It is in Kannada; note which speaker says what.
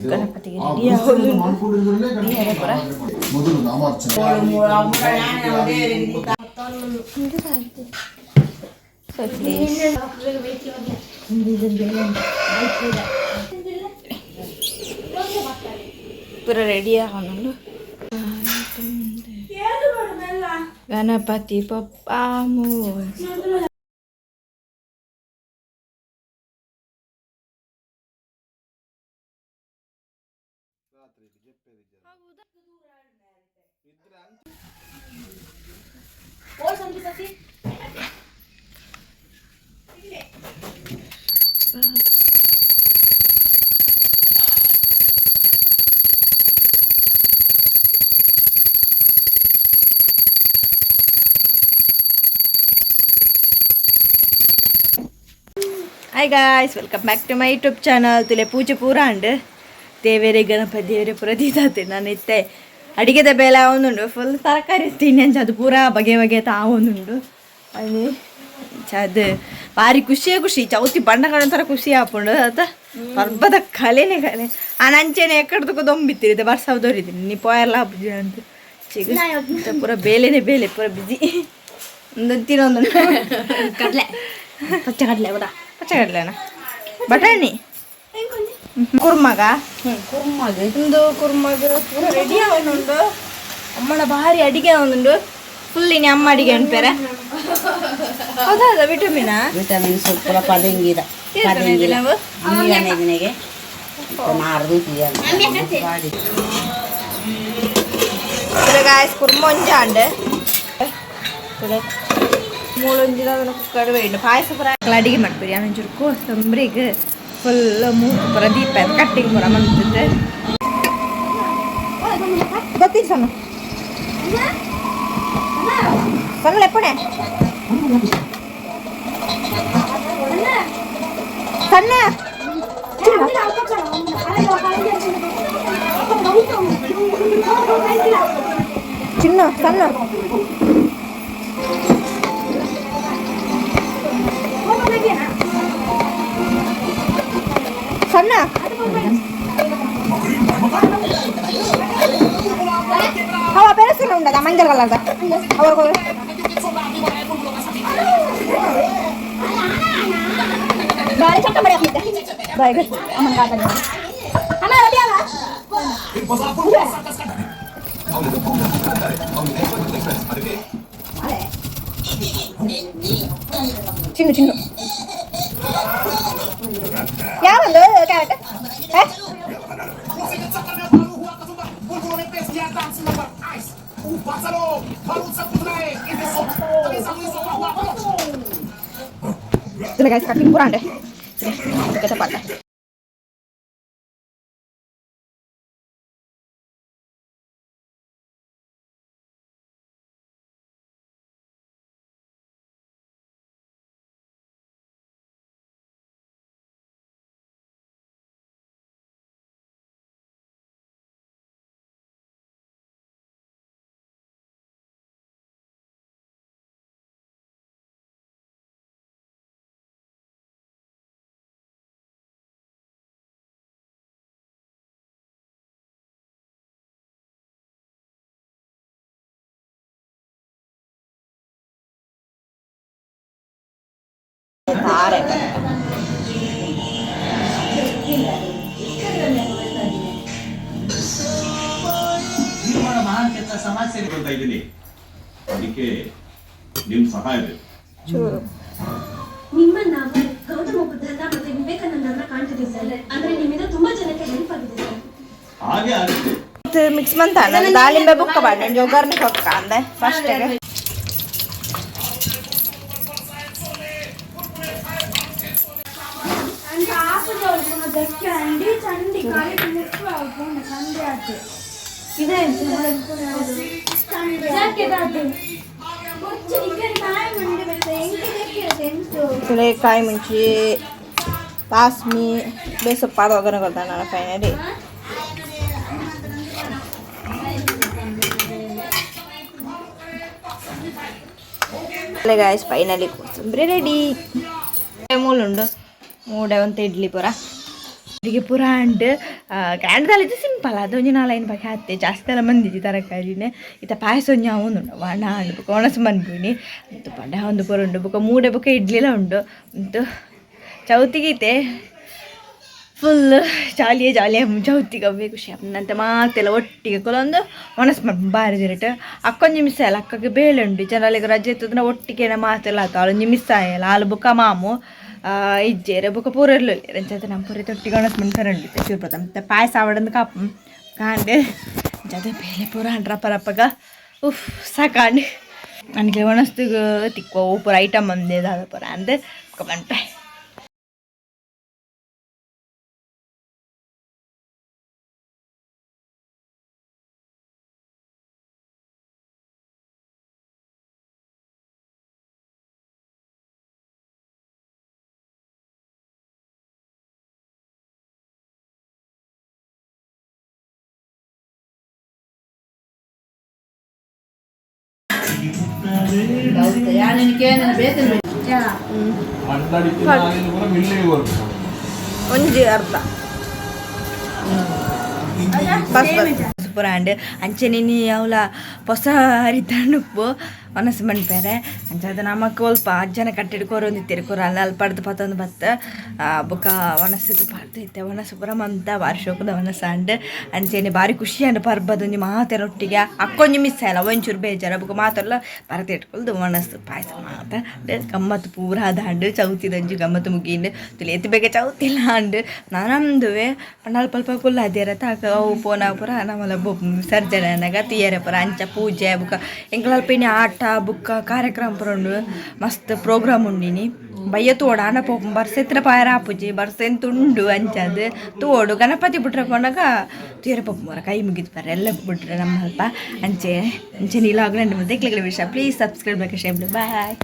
Speaker 1: ಗಣಪತಿಗೆ ರೆಡಿ ಆಗೋದು ಮೊದಲು ನಾಮಾರ್ಚನೆ ಪೂರ ರೆಡಿ ಆಗೋಣ ಗಣಪತಿ ಪಪ್ಪ hi guys, welcome back to my YouTube channel. ತುಲೆ ಪೂಜೆ ಪೂರ ಅಂಡ್ ದೇವೇರೆ ಗಣಪತಿ ದೇವರೇ ಪೂರ ದೀತಾತೆ. ನಾನು ಇತ್ತೆ ಅಡಿಗೆದ ಬೇಲೆ ಅವನುಂಡು ಫುಲ್ ತರಕಾರಿ ತಿನ್ನಿ ಅಂಚ ಅದು ಪೂರ ಬಗೆ ಬಗೆ ತಾವೊಂದುಂಡು ಅಲ್ಲಿ ಅದು ಭಾರಿ ಖುಷಿ ಚೌತಿ ಬಣ್ಣಗಳ ಥರ ಖುಷಿ ಹಾಕೊಂಡು ಅದ ಪರ್ಬದ ಕಲೆನೇ ಕಲೆ ಆ ನಂಚೆನೆ ಎಕ್ಕಡ್ದಕ್ಕೂ ದೊಂಬಿತ್ತಿರಿದೆ ಬರ್ಸವ್ದವ್ರಿದ್ದೀನಿ ನೀ ಪೋಯಲ್ಲ ಹಬ್ಬ ಅಂತ ಚಿಗ ಪೂರ ಬೇಲೆನೇ ಬೇಲೆ ಪೂರ ಬಿಜಿ ಒಂದು ತಿನ್ನೊಂದು ಕಡಲೆ ಪಚ್ಚ ಕಡಲೆ ಹೌದಾ ಪಚ್ಚ ಕಡಲೆನಾ ಬಟಾಣಿ ಕುರ್ಮಗ ಒಂದು ಕುರ್ಮಗ ಪೂರ ರೆಡಿ ಅವನುಂಡು ಅಮ್ಮನ ಭಾರಿ ಅಡಿಗೆ ಅವನುಂಡು ಫುಲ್ ಇನಿ ಅಮ್ಮ ಅಡಿಗೆ ಅನ್ಪೇರೆ ಹೌದಾ ವಿಟಮಿನ್
Speaker 2: ಸ್ವಲ್ಪ ಪದಂಗಿದ
Speaker 1: ಗಾಯ್ಸ್ ಕುರ್ಮ ಒಂಜಾಂಡ್ ಮೂಳೊಂಜಿದ ಕುಕ್ಕರ್ ಬೇಡ ಪಾಯಸ ಪುರ ಅಡಿಗೆ ಮಾಡ್ಬೇಡಿ ಆಮೇಲೆ ಕೋಸಂಬ್ರಿಗೆ ಫುಲ್ ಮೂರು ಪುರ ದೀಪ ಕಟ್ಟಿಂಗ್ ಪುರ ಮಂತಿದ್ದೆ ಗೊತ್ತಿ ಸಣ್ಣ ಸಣ್ಣ ಎಪ್ಪಣೆ ಸಣ್ಣ ಚಿನ್ನ ಸಣ್ಣ ಸಣ್ಣ ಅವ ಬೆರೆಸಲು ಉಂಟದ ಮಂಜಲ್ ಕಲರ್ದ ಅವ್ರಿಗೂ ಬಾರಿ ಚಟ್ಟ ಬಡಿ ಹಾಕಿದ್ದೆ ಬಾಯಿಗೆ ಅಮ್ಮನ ಕಾತಲ್ಲಿ ಅಮ್ಮ ರೆಡಿಯಾಗ ಚಿನ್ನು ಚಿನ್ನು ಯಾವೊಂದು carrot guys, kaki kurang deh. Kita cepat. Tarik.
Speaker 3: kita sama sih berita ini. Oke, nim sahaya deh.
Speaker 1: Curu.
Speaker 4: Nimma nama Gautama Buddha ಮತ್ತೆ ವಿವೇಕಾನಂದರ ಕಾಣ್ತಿದೆ ಸರ್. ಅಂದ್ರೆ ನಿಮ್ಮಿಂದ ತುಂಬಾ ಜನಕ್ಕೆ ಹೆಲ್ಪ್ ಆಗಿದೆ ಸರ್.
Speaker 3: ಹಾಗೆ
Speaker 1: ಆಗುತ್ತೆ. ಮಿಕ್ಸ್ ಮಾಡ್ತಾ ನಾನು ದಾಳಿಂಬೆ ಬುಕ್ಕ ಬಾಡ ಜೋಗರ್ನಿ ಹೊಕ್ಕ ಅಂದೆ ಫಸ್ಟ್ ಗೆ.
Speaker 4: ಅಂತ ಆಪುಜೋರು ನಮ್ಮ ದಕ್ಕೆ ಅಂಡಿ ಚಂಡಿ ಕಾಲಿ ಮುಟ್ಟು ಆಗೋಣ ಸಂಡೆ ಆಯ್ತು. ಇದೆ
Speaker 1: ಕಾಯಿ ಮುಂಚಿ ಪಾಸ್ಮಿ ಬೇಸಪ್ಪ ಪಾದೋಗನ ಕೊಡ್ತಾನೆ ನಾನು ಫೈನಲಿ ಗಾಯ್ಸ್ ಫೈನಲಿ ಕೋಸಂಬರಿ ರೆಡಿ ಮೂಳುಂಡು ಮೂಡೆ ಒಂದು ಇಡ್ಲಿ ಪೂರ ಅಡಿಗೆ ಪೂರ ಅಂಡ್ ಗ್ರ್ಯಾಂಡ್ದಲ್ಲಿದ್ದು ಸಿಂಪಲ್ ಅದೊಂದು ನಾಲ್ಕೈದು ಬಗೆ ಹತ್ತೆ ಜಾಸ್ತಿ ಎಲ್ಲ ಮಂದಿಜಿ ತರಕಾರಿನೇ ಇತ್ತ ಪಾಯಸ ಒಂಜಿ ಒಂದು ವಣ ಅಂಡು ಬುಕ್ಕ ಒಣಸು ಮನ್ಪುನಿ ಮತ್ತು ಪಂಡ ಒಂದು ಪೂರ ಉಂಡು ಬುಕ್ಕ ಮೂಡೆ ಬುಕ್ಕ ಇಡ್ಲಿಲ ಉಂಡು ಮತ್ತು ಚೌತಿಗೀತೆ ಫುಲ್ ಜಾಲಿಯೇ ಚೌತಿಗೆ ಅವೇ ಖುಷಿ ಅನ್ನಂತೆ ಮಾತೆಲ್ಲ ಒಟ್ಟಿಗೆ ಕೆಲವೊಂದು ಒಣಸು ಮನ್ಪು ಬಾರಿ ದಿರಟ್ ಅಕ್ಕೊಂಜಿ ಮಿಸ್ ಆಯಲ್ಲ ಅಕ್ಕಗೆ ಬೇಳೆ ಉಂಡು ಜನರಿಗೆ ರಜೆ ಇತ್ತಂದ್ರೆ ಒಟ್ಟಿಗೆ ಮಾತೆಲ್ಲ ಆತ ಅವಳು ಮಿಸ್ ಆಯಲ್ಲ ಹಾಲು ಬುಕ್ಕ ಮಾಮು ಇಜ್ಜೇರೆ ಬುಕ್ಕ ಪೂರ ಇರಲಿಲ್ಲ ಎಂಚ ನಮ್ಮ ಪೂರ ತೊಟ್ಟಿಗೆ ಒಣಸು ಮನ್ಪರ ಉಂಡಿತ್ತೆ ಚೂರು ಪ್ರಥ ಮತ್ತು ಪಾಯಸ ಆವಡಂದು ಕಾಪು ಕಾಂಡೆ ಜದ ಬೇಳೆ ಪೂರ ರಪ್ಪಗ ಉಫ್ ಸಾಕಾಂಡು ನನಗೆ ಒಣಸ್ತಿಗೆ ತಿಕ್ಕೋ ಪೂರ ಐಟಮ್ ಒಂದೇ ದಾದ ಪೂರ ಅಂದೆ ಬಂಟೆ ಒಂಜಿ ಅರ್ಧ ಪೂರ ಅಂಡ್ ಅಂಚೆನಿ ಅವಳ ಹೊಸ ಹರಿತಣ್ಣುಪ್ಪು ಒನಸು ಮನ್ಪೇರೆ ಅಂಚದ ನಮಕ್ ಒಲ್ಪ ಅಜ್ಜನ ಕಟ್ಟಿಡ್ ಕೊರೊಂದಿತ್ತೀರಿ ಕೊರ ಅಲ್ಲಿ ಅಲ್ಲಿ ಪಡ್ದು ಪತ್ತೊಂದು ಬತ್ತ ಬೊಕ್ಕ ಒನಸಿಗೆ ಪಡ್ದೈತೆ ಒನಸು ಪೂರ ಮಂತ ಬಾರಿ ಶೋಕದ ಒನಸ ಅಂಡ್ ಅಂಚೆನೆ ಬಾರಿ ಖುಷಿ ಅಂಡ್ ಪರ್ಬದೊಂಜಿ ಮಾತೆರೊಟ್ಟಿಗೆ ಅಕ್ಕೊಂಜಿ ಮಿಸ್ ಆಯಲ್ಲ ಒಂಚೂರು ಬೇಜಾರ ಬೊಕ್ಕ ಮಾತೆಲ್ಲ ಬರತೆ ಇಟ್ಕೊಳ್ದು ಒಣಸು ಪಾಯಸ ಮಾತ ಗಮ್ಮತ್ತು ಪೂರ ಅದ ಅಂಡ್ ಚೌತಿದಂಜಿ ಗಮ್ಮತ್ತು ಮುಗಿಂಡು ತುಲಿ ಎತ್ತು ಬೇಗ ಚೌತಿಲ್ಲ ಅಂಡ್ ನಮ್ದುವೆ ಪಂಡಾಲ್ ಪಲ್ಪ ಕುಲ್ಲ ಅದೇರ ತಾಕ ಅವು ಪೋನ ಪೂರ ನಮ್ಮಲ್ಲ ವಿಸರ್ಜನೆನಾಗ ತೀಯರೆ ಪೂರ ಅಂಚ ಪೂಜೆ ಬುಕ್ಕ ಎಂಕ್ಲಲ್ಪಿನಿ ಆಟ ಬುಕ್ಕ ಕಾರ್ಯಕ್ರಮ ಪೂರ ಉಂಡು ಮಸ್ತ್ ಪ್ರೋಗ್ರಾಮ್ ಉಂಡಿನಿ ಬಯ್ಯ ತೋಡ ಅನ್ನ ಪೋಪ ಬರ್ಸೆತ್ರ ಪಾಯರ ಆಪುಜಿ ಬರ್ಸೆಂತುಂಡು ಅಂಚದು ತೋಡು ಗಣಪತಿ ಬಿಟ್ರೆ ಕೊನಾಗ ತೀರ ಪಪ್ಪ ಮರ ಕೈ ಮುಗಿದು ಬರ್ರೆ ಎಲ್ಲ ಬಿಟ್ರೆ ನಮ್ಮ ಅಲ್ಪ ಅಂಚೆ ನೀಲಾಗ್ಲಂಡು ಮತ್ತೆ ಕ್ಲಿಕ್ ವಿಷಯ ಪ್ಲೀಸ್ ಸಬ್ಸ್ಕ್ರೈಬ್ ಬೇಕು ಬಾಯ್.